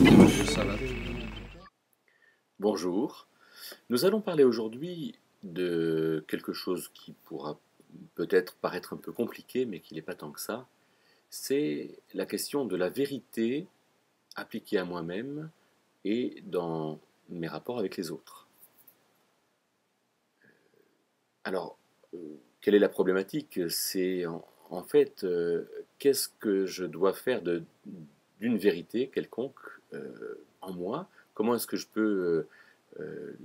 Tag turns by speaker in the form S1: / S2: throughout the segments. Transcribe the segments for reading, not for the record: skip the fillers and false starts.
S1: Ça va.
S2: Bonjour. Nous allons parler aujourd'hui de quelque chose qui pourra peut-être paraître un peu compliqué, mais qui n'est pas tant que ça. C'est la question de la vérité appliquée à moi-même et dans mes rapports avec les autres. Alors, quelle est la problématique? C'est en fait, qu'est-ce que je dois faire d'une vérité quelconque en moi? Comment est-ce que je peux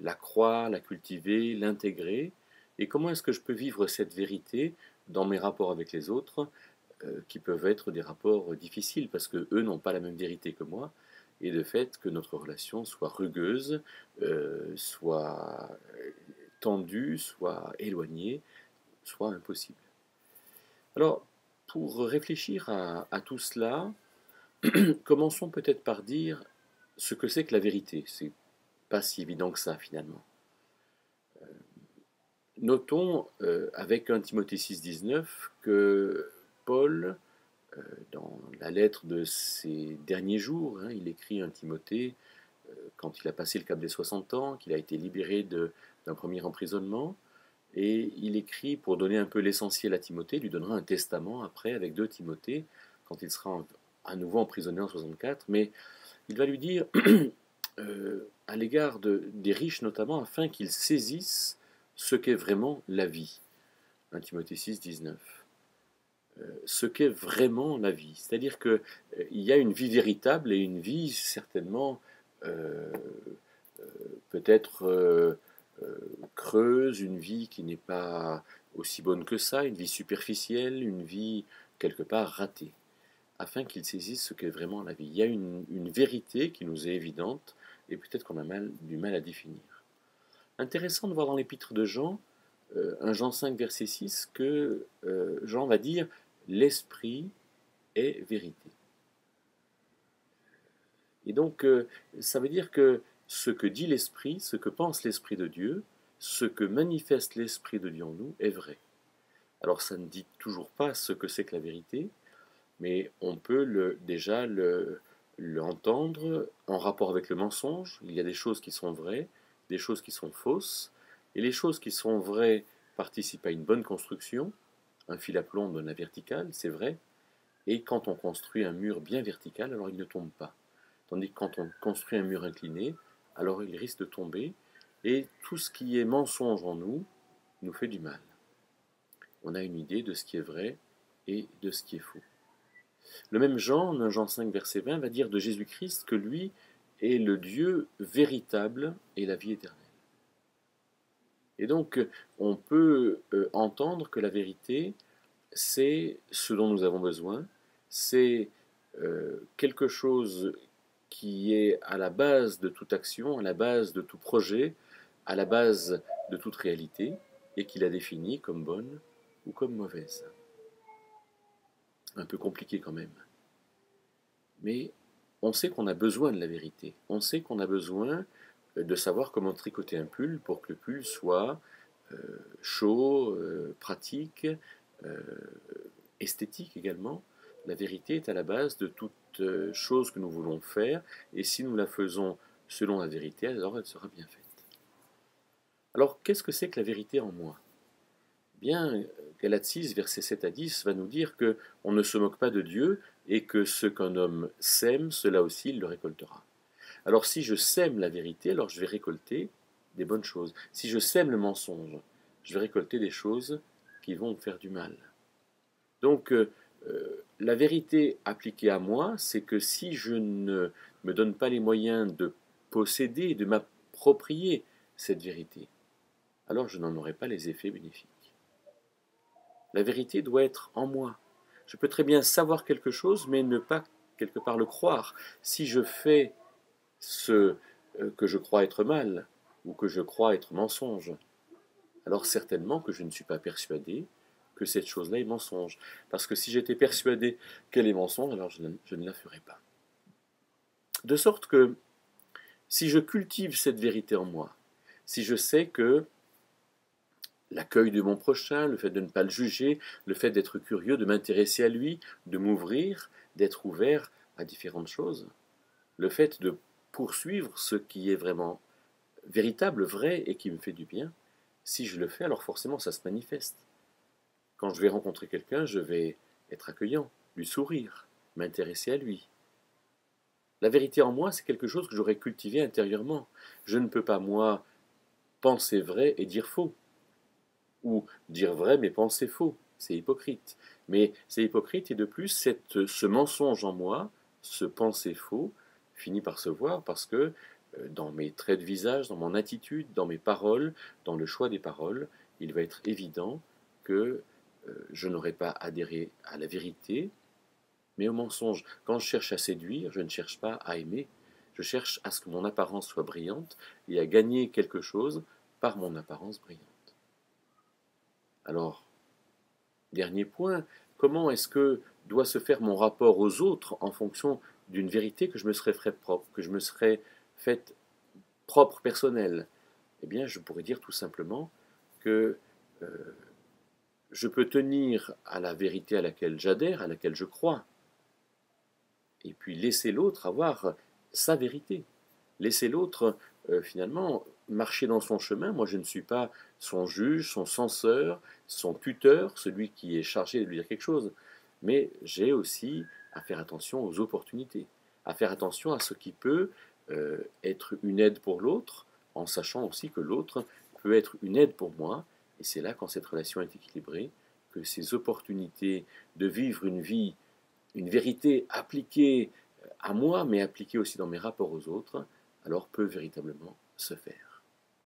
S2: la croire, la cultiver, l'intégrer? Et comment est-ce que je peux vivre cette vérité dans mes rapports avec les autres, qui peuvent être des rapports difficiles, parce que eux n'ont pas la même vérité que moi, et de fait que notre relation soit rugueuse, soit tendue, soit éloignée, soit impossible. Alors, pour réfléchir à tout cela, commençons peut-être par dire ce que c'est que la vérité. C'est pas si évident que ça finalement. Notons avec 1 Timothée 6,19 que Paul, dans la lettre de ses derniers jours, hein, il écrit à 1 Timothée quand il a passé le cap des 60 ans, qu'il a été libéré d'un premier emprisonnement, et il écrit pour donner un peu l'essentiel à Timothée, il lui donnera un testament après avec 2 Timothée, quand il sera à nouveau emprisonné en 64, mais il va lui dire à l'égard des riches notamment, afin qu'ils saisissent ce qu'est vraiment la vie. 1 Timothée 6, 19. Ce qu'est vraiment la vie. C'est-à-dire qu'il y a une vie véritable et une vie certainement euh, peut-être creuse, une vie qui n'est pas aussi bonne que ça, une vie superficielle, une vie quelque part ratée, afin qu'ils saisissent ce qu'est vraiment la vie. Il y a une vérité qui nous est évidente et peut-être qu'on a du mal à définir. Intéressant de voir dans l'épître de Jean, 1 Jean 5, verset 6, que Jean va dire « l'esprit est vérité ». Et donc, ça veut dire que ce que dit l'esprit, ce que pense l'esprit de Dieu, ce que manifeste l'esprit de Dieu en nous est vrai. Alors, ça ne dit toujours pas ce que c'est que la vérité, mais on peut déjà l'entendre en rapport avec le mensonge. Il y a des choses qui sont vraies, des choses qui sont fausses, et les choses qui sont vraies participent à une bonne construction. Un fil à plomb donne la verticale, c'est vrai, et quand on construit un mur bien vertical, alors il ne tombe pas. Tandis que quand on construit un mur incliné, alors il risque de tomber, et tout ce qui est mensonge en nous nous fait du mal. On a une idée de ce qui est vrai et de ce qui est faux. Le même Jean, en 1 Jean 5, verset 20, va dire de Jésus-Christ que lui est le Dieu véritable et la vie éternelle. Et donc, on peut entendre que la vérité, c'est ce dont nous avons besoin, c'est quelque chose qui est à la base de toute action, à la base de tout projet, à la base de toute réalité, et qui la définit comme bonne ou comme mauvaise. Un peu compliqué quand même. Mais on sait qu'on a besoin de la vérité. On sait qu'on a besoin de savoir comment tricoter un pull pour que le pull soit chaud, pratique, euh, esthétique également. La vérité est à la base de toute chose que nous voulons faire, et si nous la faisons selon la vérité, alors elle sera bien faite. Alors, qu'est-ce que c'est que la vérité en moi? Bien, Galates 6, versets 7 à 10, va nous dire que on ne se moque pas de Dieu et que ce qu'un homme sème, cela aussi il le récoltera. Alors si je sème la vérité, alors je vais récolter des bonnes choses. Si je sème le mensonge, je vais récolter des choses qui vont me faire du mal. Donc la vérité appliquée à moi, c'est que si je ne me donne pas les moyens de posséder, de m'approprier cette vérité, alors je n'en aurai pas les effets bénéfiques. La vérité doit être en moi. Je peux très bien savoir quelque chose, mais ne pas quelque part le croire. Si je fais ce que je crois être mal, ou que je crois être mensonge, alors certainement que je ne suis pas persuadé que cette chose-là est mensonge. Parce que si j'étais persuadé qu'elle est mensonge, alors je ne la ferais pas. De sorte que si je cultive cette vérité en moi, si je sais que l'accueil de mon prochain, le fait de ne pas le juger, le fait d'être curieux, de m'intéresser à lui, de m'ouvrir, d'être ouvert à différentes choses, le fait de poursuivre ce qui est vraiment véritable, vrai et qui me fait du bien, si je le fais, alors forcément ça se manifeste. Quand je vais rencontrer quelqu'un, je vais être accueillant, lui sourire, m'intéresser à lui. La vérité en moi, c'est quelque chose que j'aurais cultivé intérieurement. Je ne peux pas, moi, penser vrai et dire faux. Ou dire vrai mais penser faux. C'est hypocrite. Mais c'est hypocrite et de plus, ce mensonge en moi, ce penser faux, finit par se voir parce que dans mes traits de visage, dans mon attitude, dans mes paroles, dans le choix des paroles, il va être évident que je n'aurai pas adhéré à la vérité, mais au mensonge. Quand je cherche à séduire, je ne cherche pas à aimer. Je cherche à ce que mon apparence soit brillante et à gagner quelque chose par mon apparence brillante. Alors, dernier point, comment est-ce que doit se faire mon rapport aux autres en fonction d'une vérité que je me serais fait propre, que je me serais faite propre, personnelle? Eh bien, je pourrais dire tout simplement que je peux tenir à la vérité à laquelle j'adhère, à laquelle je crois, et puis laisser l'autre avoir sa vérité. Laisser l'autre, finalement, marcher dans son chemin. Moi, je ne suis pas son juge, son censeur, son tuteur, celui qui est chargé de lui dire quelque chose. Mais j'ai aussi à faire attention aux opportunités, à faire attention à ce qui peut être une aide pour l'autre, en sachant aussi que l'autre peut être une aide pour moi. Et c'est là, quand cette relation est équilibrée, que ces opportunités de vivre une vie, une vérité appliquée à moi, mais appliquée aussi dans mes rapports aux autres, alors peut véritablement se faire.